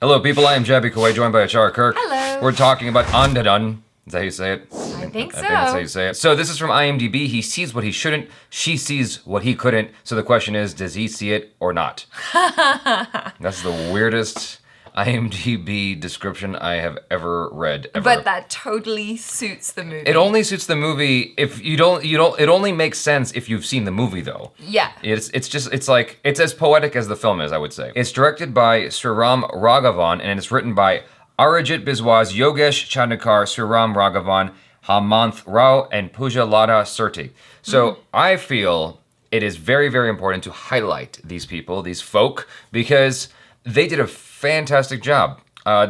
Hello, people. I am Jaby KOAY, joined by ACHARA KIRK. Hello. We're talking about ANDHADHUN. Is that how you say it? I think so. I think that's how you say it. So this is from IMDb. He sees what he shouldn't. She sees what he couldn't. So the question is, does he see it or not? That's the weirdest IMDb description I have ever read, ever. But that totally suits the movie. It only suits the movie if you don't, it only makes sense if you've seen the movie though. Yeah. It's as poetic as the film is, I would say. It's directed by Sriram Raghavan and it's written by Avijit Biswas, Yogesh Chandakar, Sriram Raghavan, Hamanth Rao, and Pooja Lada Surti. So I feel it is very, very important to highlight these people, these folk, because they did a fantastic job.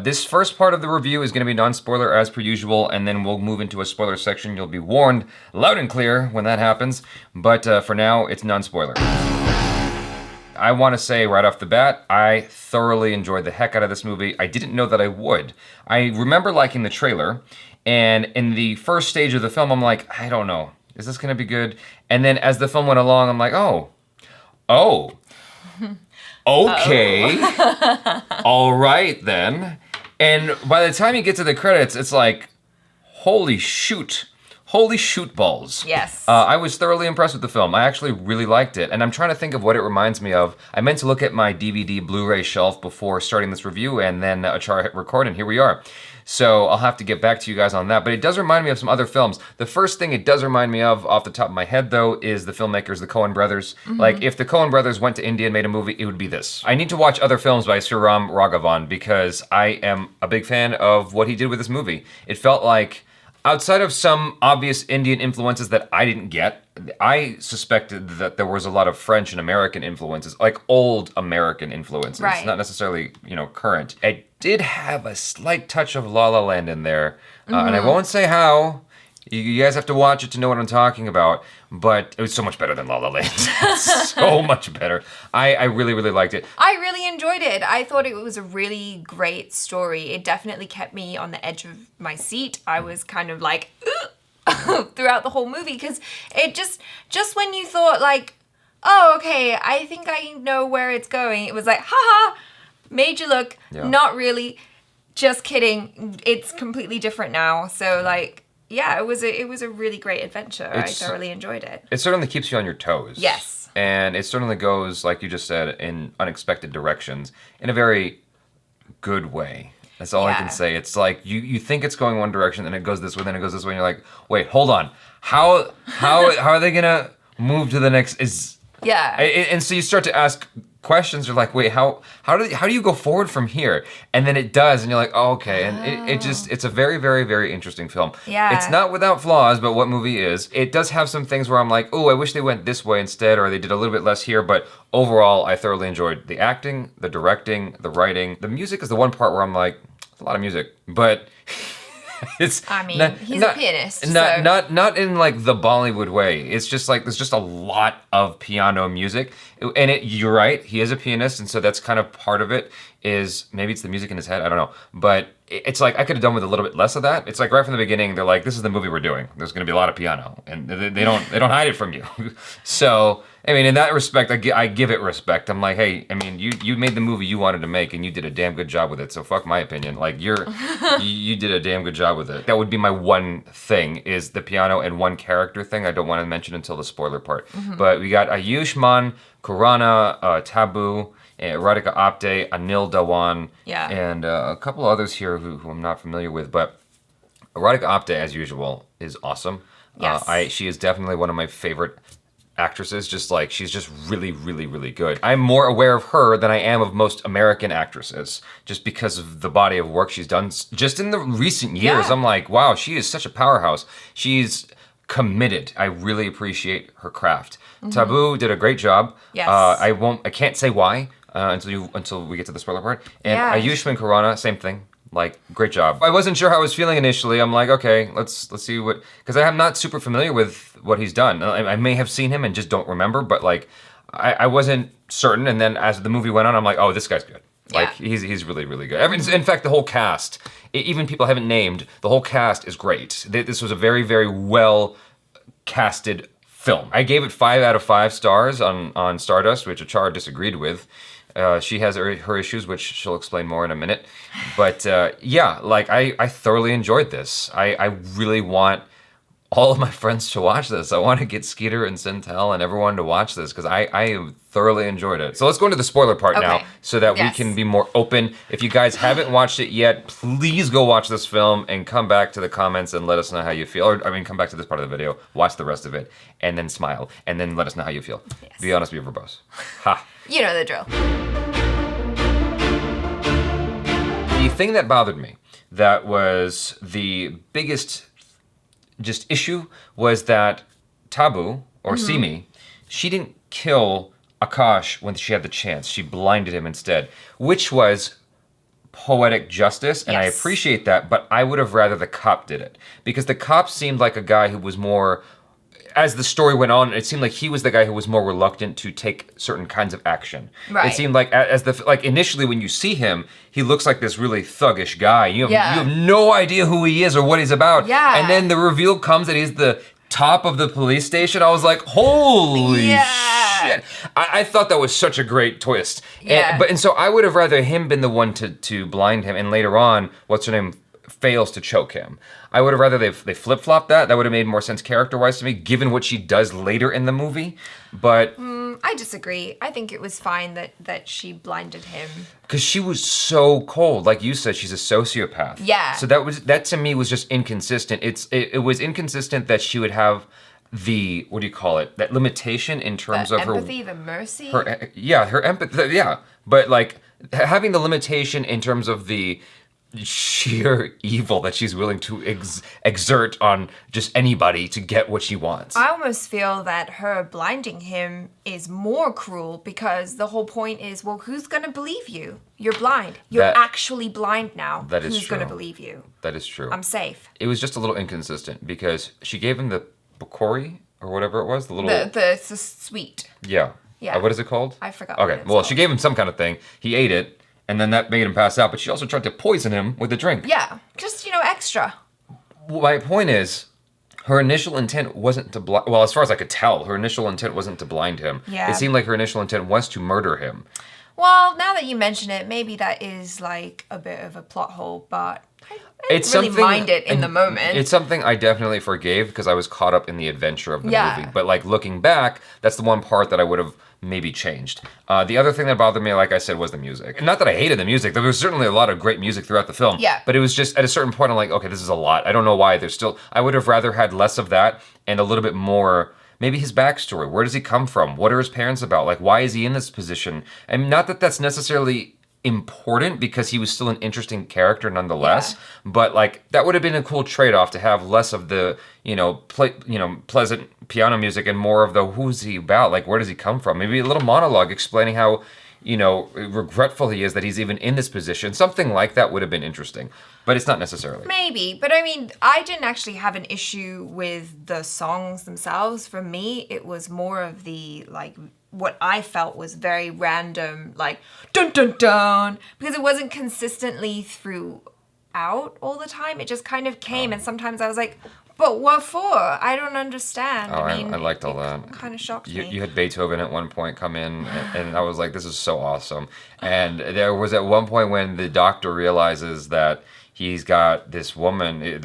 This first part of the review is going to be non-spoiler as per usual, and then we'll move into a spoiler section. You'll be warned loud and clear when that happens, but for now, it's non-spoiler. I want to say right off the bat, I thoroughly enjoyed the heck out of this movie. I didn't know that I would. I remember liking the trailer, and in the first stage of the film, I'm like, I don't know, is this going to be good? And then as the film went along, I'm like, oh. Okay, all right then. And by the time you get to the credits, it's like, holy shoot balls. Yes. I was thoroughly impressed with the film. I actually really liked it. And I'm trying to think of what it reminds me of. I meant to look at my DVD Blu-ray shelf before starting this review, and then ACHARA hit record, and here we are. So I'll have to get back to you guys on that. But it does remind me of some other films. The first thing it does remind me of, off the top of my head though, is the filmmakers, the Coen brothers. Like, if the Coen brothers went to India and made a movie, it would be this. I need to watch other films by Sriram Raghavan because I am a big fan of what he did with this movie. It felt like, outside of some obvious Indian influences that I didn't get, I suspected that there was a lot of French and American influences, like old American influences, Right. not necessarily, current. It did have a slight touch of La La Land in there, and I won't say how. You guys have to watch it to know what I'm talking about, but it was so much better than La La Land. So much better. I really, really liked it. I really enjoyed it. I thought it was a really great story. It definitely kept me on the edge of my seat. I was kind of like, throughout the whole movie, because it just when you thought like, oh, okay, I think I know where it's going, it was like, haha, made you look, not really, just kidding, it's completely different now. So like, yeah, it was a really great adventure. I thoroughly enjoyed it. It certainly keeps you on your toes. Yes. And it certainly goes, like you just said, in unexpected directions in a very good way. That's all I can say. It's like you think it's going one direction, and it goes this way, then it goes this way, and you're like, wait, hold on. How are they gonna move to the next? And so you start to ask questions. You're like, wait, how do you go forward from here? And then it does, and you're like, oh, okay. And it's a very, very, very interesting film. Yeah. It's not without flaws, but what movie is? It does have some things where I'm like, oh, I wish they went this way instead, or they did a little bit less here. But overall, I thoroughly enjoyed the acting, the directing, the writing. The music is the one part where I'm like, it's a lot of music, but. He's a pianist. Not in like the Bollywood way. It's just like there's just a lot of piano music, and you're right. He is a pianist, and so that's kind of part of it. Is maybe it's the music in his head. I don't know, but it's like I could have done with a little bit less of that. It's like right from the beginning, they're like, "This is the movie we're doing. There's going to be a lot of piano," and they don't hide it from you. So I mean, in that respect, I give it respect. I'm like, hey, I mean, you made the movie you wanted to make, and you did a damn good job with it. So fuck my opinion. Like you did a damn good job with it. That would be my one thing is the piano and one character thing. I don't want to mention until the spoiler part. But we got Ayushmann Khurrana, Taboo, Radhika Apte, Anil Dhawan, and a couple others here who I'm not familiar with. But Radhika Apte, as usual, is awesome. Yes. She is definitely one of my favorite actresses. Just like she's just really, really, really good. I'm more aware of her than I am of most American actresses, just because of the body of work she's done. Just in the recent years, I'm like, wow, she is such a powerhouse. She's committed. I really appreciate her craft. Taboo did a great job. Yes. I can't say why. Until we get to the spoiler part. And Ayushmann Khurrana, same thing. Like, great job. I wasn't sure how I was feeling initially. I'm like, okay, let's see what, because I'm not super familiar with what he's done. I may have seen him and just don't remember, but like, I wasn't certain. And then as the movie went on, I'm like, oh, this guy's good. Like, he's really, really good. I mean, in fact, the whole cast, even people I haven't named, the whole cast is great. This was a very, very well casted film. I gave it 5 out of 5 stars on Stardust, which ACHARA disagreed with. She has her issues, which she'll explain more in a minute. But yeah, like I thoroughly enjoyed this. I really want all of my friends to watch this. I want to get Skeeter and Centel and everyone to watch this because I thoroughly enjoyed it. So let's go into the spoiler part now so that we can be more open. If you guys haven't watched it yet, please go watch this film and come back to the comments and let us know how you feel. Or, I mean, come back to this part of the video, watch the rest of it, and then smile, and then let us know how you feel. Yes. Be honest, be verbose. Ha. You know the drill. The thing that bothered me, that was the biggest just issue, was that Tabu, or Simi, she didn't kill Akash when she had the chance. She blinded him instead, which was poetic justice, and I appreciate that, but I would have rather the cop did it. Because the cop seemed like a guy who was more, as the story went on, it seemed like he was the guy who was more reluctant to take certain kinds of action. Right. It seemed like initially when you see him, he looks like this really thuggish guy. You have no idea who he is or what he's about. Yeah. And then the reveal comes that he's the top of the police station. I was like, holy shit. I thought that was such a great twist. Yeah. And so I would have rather him been the one to blind him, and later on, what's her name fails to choke him. I would have rather they flip-flopped that. That would have made more sense character-wise to me, given what she does later in the movie. But I disagree. I think it was fine that she blinded him. Because she was so cold. Like you said, she's a sociopath. Yeah. So that to me was just inconsistent. It was inconsistent that she would have the, what do you call it? That limitation in terms the of empathy, the mercy. her empathy. Yeah. But like having the limitation in terms of the sheer evil that she's willing to exert on just anybody to get what she wants. I almost feel that her blinding him is more cruel because the whole point is, well, who's going to believe you? You're blind. You're actually blind now. That is Who's true. going to believe you? That is true. I'm safe. It was just a little inconsistent because she gave him the bakori or whatever it was, the little... The sweet. Yeah. Yeah. What is it called? I forgot. Okay, well, she gave him some kind of thing. He ate it. And then that made him pass out, but she also tried to poison him with the drink. Yeah, just, extra. My point is, her initial intent wasn't to blind, well, as far as I could tell, her initial intent wasn't to blind him. Yeah. It seemed like her initial intent was to murder him. Well, now that you mention it, maybe that is like a bit of a plot hole, but I didn't really mind it in the moment. It's something I definitely forgave because I was caught up in the adventure of the movie. But like looking back, that's the one part that I would have maybe changed. The other thing that bothered me, like I said, was the music. Not that I hated the music. There was certainly a lot of great music throughout the film. Yeah. But it was just at a certain point, I'm like, okay, this is a lot. I don't know why. I would have rather had less of that and a little bit more, maybe his backstory. Where does he come from? What are his parents about? Like, why is he in this position? And not that that's necessarily important because he was still an interesting character nonetheless, but like that would have been a cool trade-off to have less of the pleasant piano music and more of the who's he about, like where does he come from, maybe a little monologue explaining how regretful he is that he's even in this position. Something like that would have been interesting, but it's not necessarily. Maybe, but I mean, I didn't actually have an issue with the songs themselves. For me, it was more of the like what I felt was very random, like dun dun dun, because it wasn't consistently throughout all the time. It just kind of came, and sometimes I was like, but what for? I don't understand. Oh, I mean, I liked all that. Kind of shocked me. You had Beethoven at one point come in, and I was like, this is so awesome. And there was at one point when the doctor realizes that he's got this woman,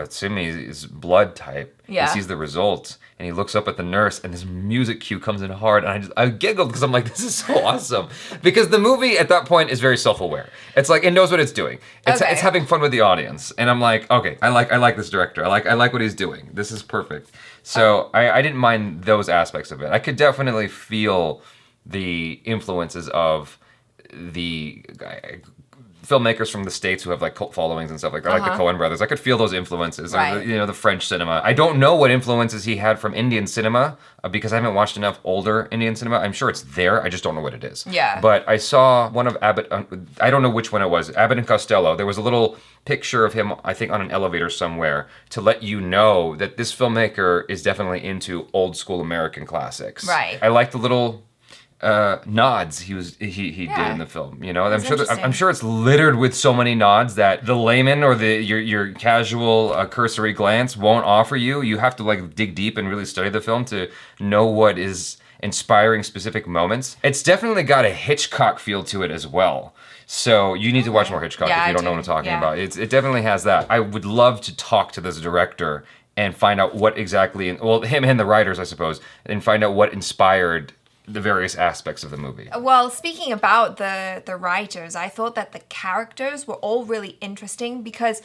Simi's blood type. Yeah. He sees the results, and he looks up at the nurse, and this music cue comes in hard, and I giggled because I'm like, this is so awesome. Because the movie at that point is very self-aware. It's like, it knows what it's doing. It's having fun with the audience. And I'm like, okay, I like this director. I like what he's doing. This is perfect. So I didn't mind those aspects of it. I could definitely feel the influences of the filmmakers from the States who have like cult followings and stuff like that, like the Coen brothers. I could feel those influences, right. The French cinema. I don't know what influences he had from Indian cinema because I haven't watched enough older Indian cinema. I'm sure it's there. I just don't know what it is. Yeah. But I saw one of Abbott, I don't know which one it was, Abbott and Costello. There was a little picture of him, I think, on an elevator somewhere to let you know that this filmmaker is definitely into old school American classics. Right. I like the little nods he did in the film. I'm sure it's littered with so many nods that the layman or your casual cursory glance won't offer you. You have to like dig deep and really study the film to know what is inspiring specific moments. It's definitely got a Hitchcock feel to it as well. So you need to watch more Hitchcock if you don't know what I'm talking about. It definitely has that. I would love to talk to this director and find out what exactly, well, him and the writers, I suppose, and find out what inspired the various aspects of the movie. Well, speaking about the writers, I thought that the characters were all really interesting because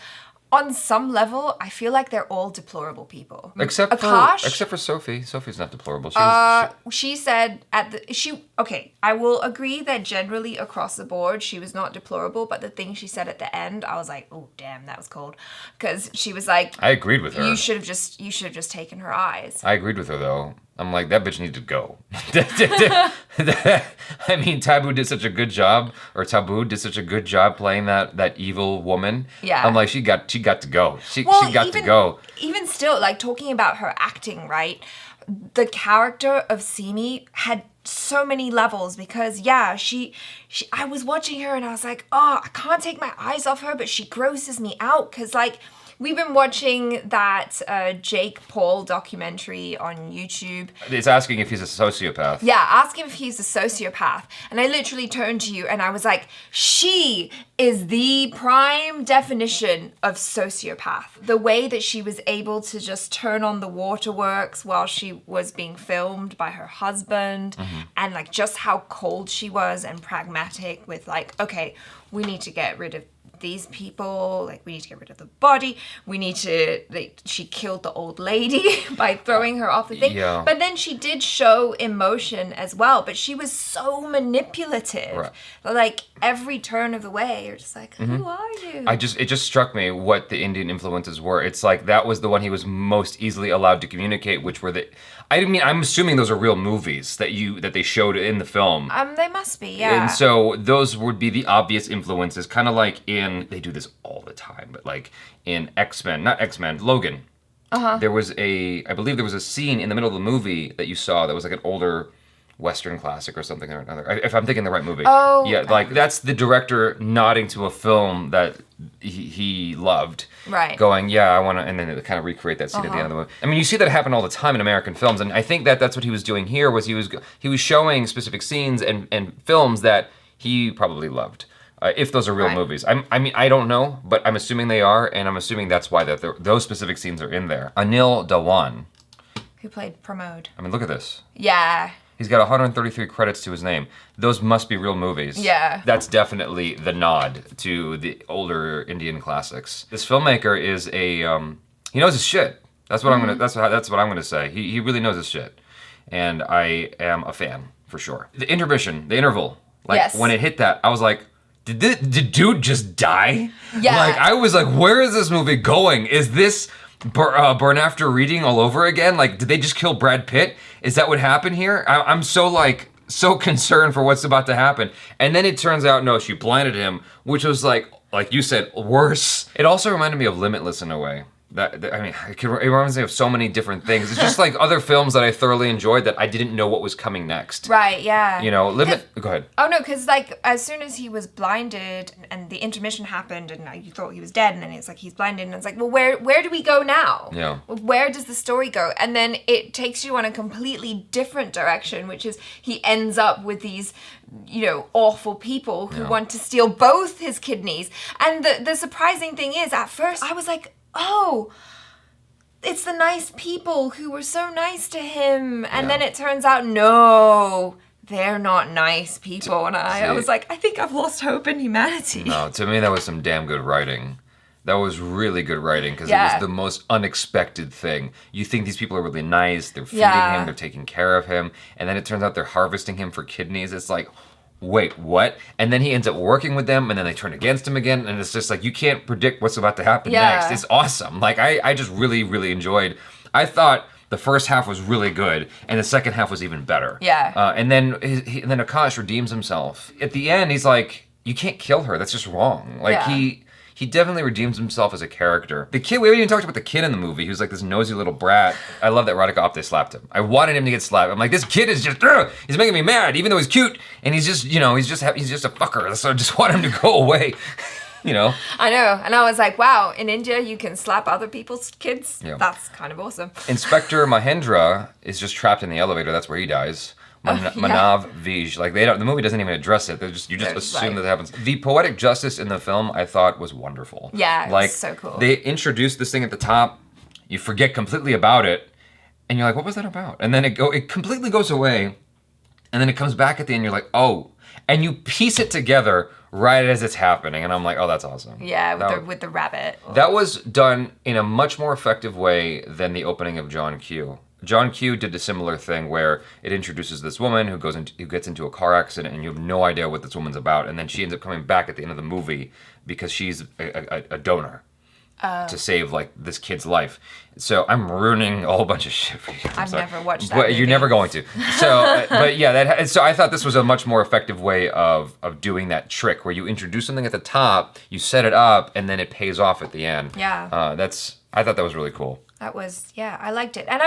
on some level, I feel like they're all deplorable people. Except for Sophie. Sophie's not deplorable. She said okay, I will agree that generally across the board, she was not deplorable, but the thing she said at the end, I was like, oh, damn, that was cold. Because she was like... I agreed with her. You should have just taken her eyes. I agreed with her, though. I'm like, that bitch needed to go. I mean, Taboo did such a good job playing that evil woman. Yeah. I'm like, she got to go. She got to go. Even still, like, talking about her acting, right? The character of Simi had so many levels because, yeah, I was watching her and I was like, oh, I can't take my eyes off her, but she grosses me out because, like, we've been watching that Jake Paul documentary on YouTube. It's asking if he's a sociopath. Yeah, ask him if he's a sociopath. And I literally turned to you and I was like, she is the prime definition of sociopath. The way that she was able to just turn on the waterworks while she was being filmed by her husband, and like just how cold she was and pragmatic with like, okay, we need to get rid of these people, like we need to get rid of the body, we need to, like, she killed the old lady by throwing her off the thing. Yeah. But then she did show emotion as well, but she was so manipulative. Right. Like every turn of the way, you're just like, who are you? It just struck me what the Indian influences were. It's like that was the one he was most easily allowed to communicate, which were I'm assuming those are real movies that they showed in the film. They must be, yeah. And so those would be the obvious influences, kind of like they do this all the time, but like in Logan. There was I believe there was a scene in the middle of the movie that you saw that was like an older Western classic or something or another. If I'm thinking the right movie. Oh. Yeah, like that's the director nodding to a film that he loved. Right. Going, yeah, I want to, and then they kind of recreate that scene at the end of the movie. I mean, you see that happen all the time in American films, and I think that's what he was doing here, was he was showing specific scenes and films that he probably loved. If those are real movies. I mean, I don't know, but I'm assuming they are, and I'm assuming that's why those specific scenes are in there. Anil Dhawan. Who played Pramod. I mean, look at this. Yeah. He's got 133 credits to his name. Those must be real movies. Yeah. That's definitely the nod to the older Indian classics. This filmmaker is he knows his shit. That's what I'm gonna say. He really knows his shit, and I am a fan for sure. The interval, like when it hit that, I was like, did dude just die? Yeah. Like I was like, where is this movie going? Is this Burn After Reading all over again? Like, did they just kill Brad Pitt? Is that what happened here? I'm so concerned for what's about to happen. And then it turns out, no, she blinded him, which was like you said, worse. It also reminded me of Limitless in a way. It reminds me of so many different things. It's just like other films that I thoroughly enjoyed that I didn't know what was coming next. Right, yeah. You know, go ahead. Oh no, because like as soon as he was blinded and the intermission happened and you thought he was dead, and then it's like he's blinded and it's like, well, where do we go now? Yeah. Where does the story go? And then it takes you on a completely different direction, which is he ends up with these, you know, awful people who want to steal both his kidneys. And the surprising thing is, at first I was like, oh, it's the nice people who were so nice to him. And then it turns out, no, they're not nice people. And I was like, I think I've lost hope in humanity. No, to me, that was some damn good writing. That was really good writing because it was the most unexpected thing. You think these people are really nice. They're feeding him. They're taking care of him. And then it turns out they're harvesting him for kidneys. It's like, wait, what? And then he ends up working with them, and then they turn against him again, and it's just like, you can't predict what's about to happen next. It's awesome. Like, I just really, really enjoyed. I thought the first half was really good, and the second half was even better. Yeah. And then then Akash redeems himself. At the end, he's like, you can't kill her. That's just wrong. Like, he definitely redeems himself as a character. The kid, we haven't even talked about the kid in the movie who's like this nosy little brat. I love that Radhika Apte slapped him. I wanted him to get slapped. I'm like, this kid is just, he's making me mad, even though he's cute. And he's just, you know, he's just a fucker. So I just want him to go away, you know? I know. And I was like, wow, in India, you can slap other people's kids? Yeah. That's kind of awesome. Inspector Mahendra is just trapped in the elevator. That's where he dies. Manav Vij. Like the movie doesn't even address it. You just assume that happens. The poetic justice in the film I thought was wonderful. Yeah, it like was so cool. They introduced this thing at the top, you forget completely about it, and you're like, what was that about? And then it completely goes away, and then it comes back at the end. You're like, oh, and you piece it together right as it's happening, and I'm like, oh, that's awesome. Yeah, with the rabbit. That was done in a much more effective way than the opening of John Q. John Q did a similar thing where it introduces this woman who gets into a car accident, and you have no idea what this woman's about, and then she ends up coming back at the end of the movie because she's a donor. To save like this kid's life. So I'm ruining a whole bunch of shit for you. I've never watched that But movie. you're never going to. So, but yeah, so I thought this was a much more effective way of doing that trick where you introduce something at the top, you set it up, and then it pays off at the end. Yeah. I thought that was really cool. That was, yeah, I liked it. And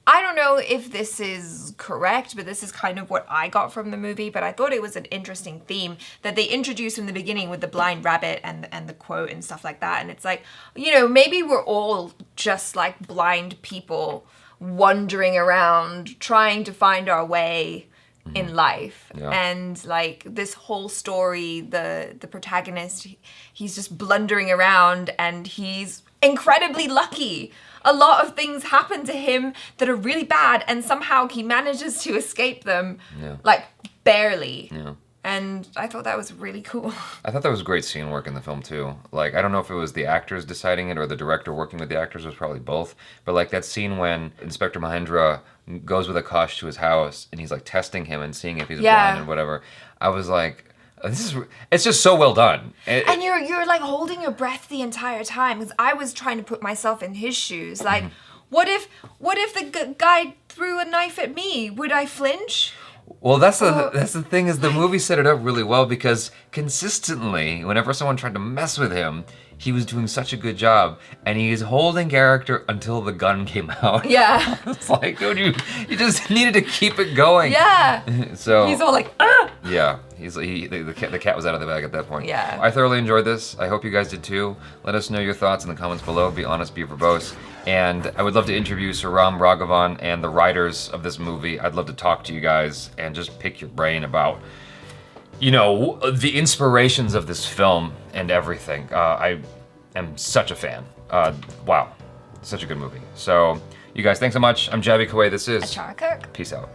I don't know if this is correct, but this is kind of what I got from the movie, but I thought it was an interesting theme that they introduced in the beginning with the blind rabbit and the quote and stuff like that. And it's like, maybe we're all just like blind people wandering around trying to find our way in life. Yeah. And like this whole story, the protagonist, he's just blundering around and he's incredibly lucky. A lot of things happen to him that are really bad, and somehow he manages to escape them, like barely. Yeah. And I thought that was really cool. I thought that was great scene work in the film too. Like, I don't know if it was the actors deciding it or the director working with the actors. It was probably both. But like that scene when Inspector Mahendra goes with Akash to his house and he's like testing him and seeing if he's blind and whatever. I was like, it's just so well done. And you're like holding your breath the entire time, because I was trying to put myself in his shoes. Like, what if the guy threw a knife at me? Would I flinch? Well, that's the thing is the movie set it up really well because consistently, whenever someone tried to mess with him, he was doing such a good job, and he's holding character until the gun came out. Yeah. It's like, dude, you just needed to keep it going. Yeah. So he's all like, ah! Yeah, the cat was out of the bag at that point. Yeah. I thoroughly enjoyed this. I hope you guys did too. Let us know your thoughts in the comments below. Be honest, be verbose. And I would love to interview Saram Raghavan and the writers of this movie. I'd love to talk to you guys and just pick your brain about, the inspirations of this film and everything. I am such a fan. Wow, such a good movie. So, you guys, thanks so much. I'm Jaby KOAY. This is ACHARA KIRK. Peace out.